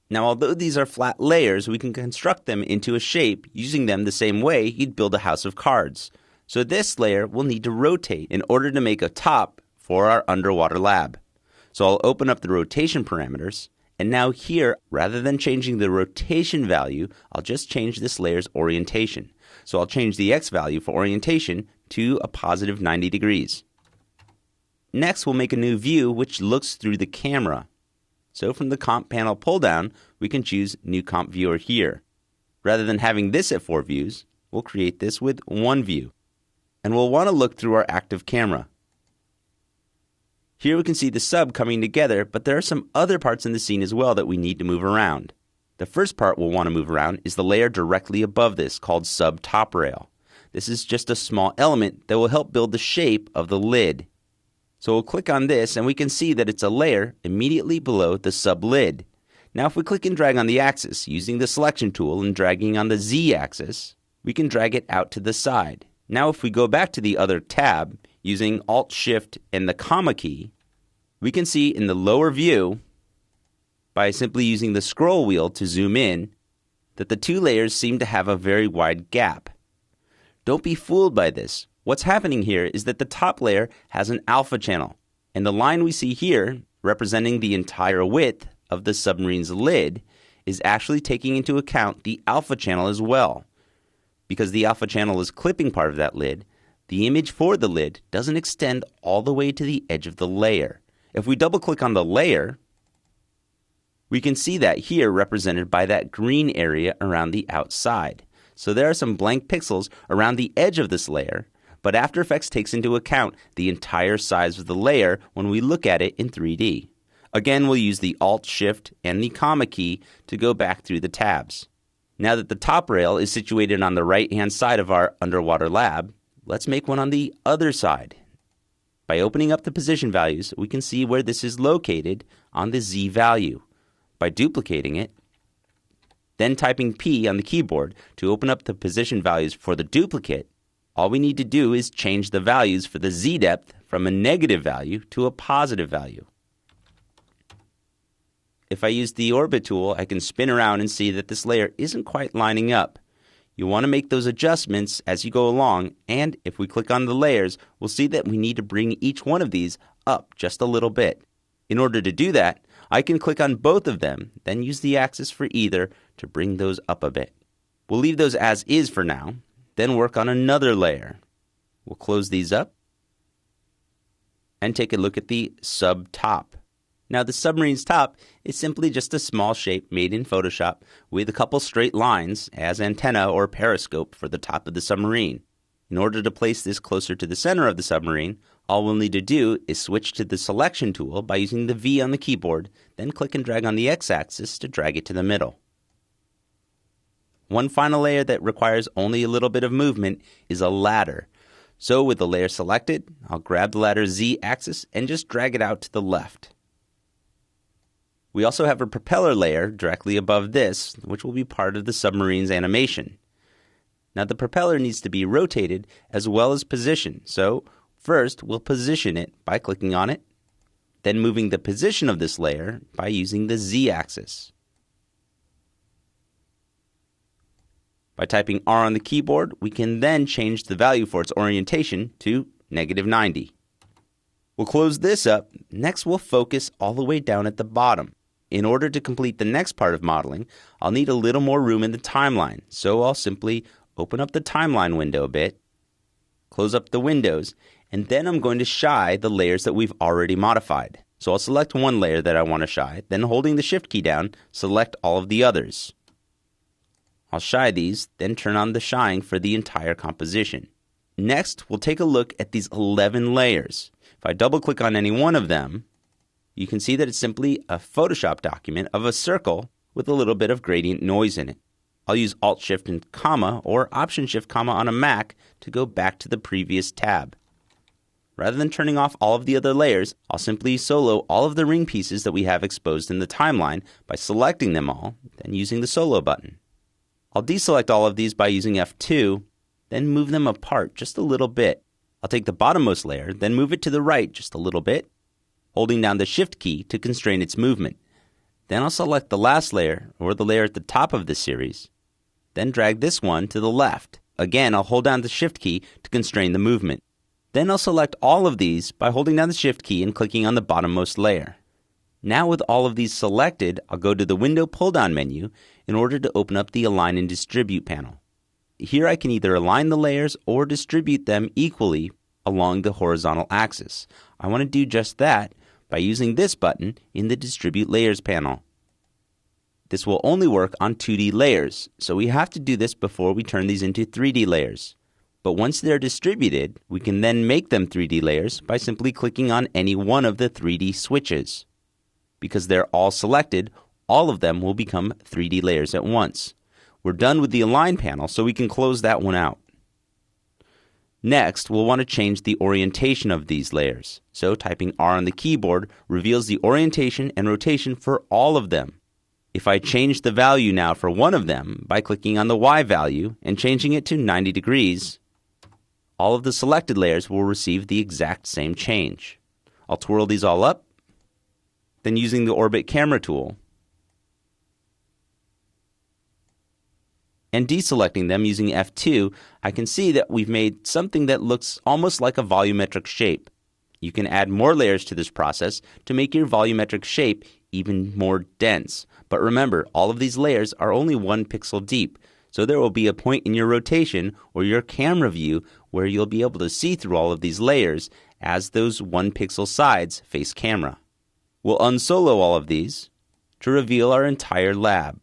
Now, although these are flat layers, we can construct them into a shape using them the same way you'd build a house of cards. So this layer will need to rotate in order to make a top for our underwater lab. So I'll open up the rotation parameters, and now here, rather than changing the rotation value, I'll just change this layer's orientation. So I'll change the X value for orientation to a positive 90 degrees. Next, we'll make a new view which looks through the camera. So from the Comp panel pull-down, we can choose New Comp Viewer here. Rather than having this at 4 views, we'll create this with 1 view. And we'll want to look through our active camera. Here we can see the sub coming together, but there are some other parts in the scene as well that we need to move around. The first part we'll want to move around is the layer directly above this called Sub Top Rail. This is just a small element that will help build the shape of the lid. So we'll click on this and we can see that it's a layer immediately below the sub lid. Now if we click and drag on the axis using the selection tool and dragging on the Z axis, we can drag it out to the side. Now if we go back to the other tab using Alt Shift and the comma key, we can see in the lower view, by simply using the scroll wheel to zoom in, that the two layers seem to have a very wide gap. Don't be fooled by this. What's happening here is that the top layer has an alpha channel, and the line we see here, representing the entire width of the submarine's lid, is actually taking into account the alpha channel as well. Because the alpha channel is clipping part of that lid, the image for the lid doesn't extend all the way to the edge of the layer. If we double click on the layer, we can see that here represented by that green area around the outside. So there are some blank pixels around the edge of this layer, but After Effects takes into account the entire size of the layer when we look at it in 3D. Again, we'll use the Alt, Shift, and the comma key to go back through the tabs. Now that the top rail is situated on the right-hand side of our underwater lab, let's make one on the other side. By opening up the position values, we can see where this is located on the Z value. By duplicating it, then typing P on the keyboard to open up the position values for the duplicate, all we need to do is change the values for the Z depth from a negative value to a positive value. If I use the Orbit tool, I can spin around and see that this layer isn't quite lining up. You want to make those adjustments as you go along, and if we click on the layers, we'll see that we need to bring each one of these up just a little bit. In order to do that, I can click on both of them, then use the axis for either to bring those up a bit. We'll leave those as is for now, then work on another layer. We'll close these up and take a look at the sub-top. Now the submarine's top is simply just a small shape made in Photoshop with a couple straight lines as antenna or periscope for the top of the submarine. In order to place this closer to the center of the submarine, all we'll need to do is switch to the selection tool by using the V on the keyboard, then click and drag on the X-axis to drag it to the middle. One final layer that requires only a little bit of movement is a ladder. So with the layer selected, I'll grab the ladder Z-axis and just drag it out to the left. We also have a propeller layer directly above this, which will be part of the submarine's animation. Now the propeller needs to be rotated as well as positioned, so first we'll position it by clicking on it, then moving the position of this layer by using the Z-axis. By typing R on the keyboard, we can then change the value for its orientation to -90. We'll close this up. Next we'll focus all the way down at the bottom. In order to complete the next part of modeling, I'll need a little more room in the timeline, so I'll simply open up the timeline window a bit, close up the windows, and then I'm going to shy the layers that we've already modified. So I'll select one layer that I want to shy, then holding the Shift key down, select all of the others. I'll shy these, then turn on the shying for the entire composition. Next, we'll take a look at these 11 layers. If I double click on any one of them, you can see that it's simply a Photoshop document of a circle with a little bit of gradient noise in it. I'll use Alt Shift and comma or Option Shift comma on a Mac to go back to the previous tab. Rather than turning off all of the other layers, I'll simply solo all of the ring pieces that we have exposed in the timeline by selecting them all, then using the solo button. I'll deselect all of these by using F2, then move them apart just a little bit. I'll take the bottommost layer, then move it to the right just a little bit, holding down the Shift key to constrain its movement. Then I'll select the last layer, or the layer at the top of the series. Then drag this one to the left. Again, I'll hold down the Shift key to constrain the movement. Then I'll select all of these by holding down the Shift key and clicking on the bottommost layer. Now with all of these selected, I'll go to the Window pull-down menu in order to open up the Align and Distribute panel. Here I can either align the layers or distribute them equally along the horizontal axis. I want to do just that by using this button in the Distribute Layers panel. This will only work on 2D layers, so we have to do this before we turn these into 3D layers. But once they're distributed, we can then make them 3D layers by simply clicking on any one of the 3D switches. Because they're all selected, all of them will become 3D layers at once. We're done with the Align panel, so we can close that one out. Next, we'll want to change the orientation of these layers. So typing R on the keyboard reveals the orientation and rotation for all of them. If I change the value now for one of them by clicking on the Y value and changing it to 90 degrees, all of the selected layers will receive the exact same change. I'll twirl these all up. Then using the Orbit Camera tool and deselecting them using F2, I can see that we've made something that looks almost like a volumetric shape. You can add more layers to this process to make your volumetric shape even more dense. But remember, all of these layers are only 1 pixel deep, so there will be a point in your rotation or your camera view where you'll be able to see through all of these layers as those 1 pixel sides face camera. We'll unsolo all of these to reveal our entire lab.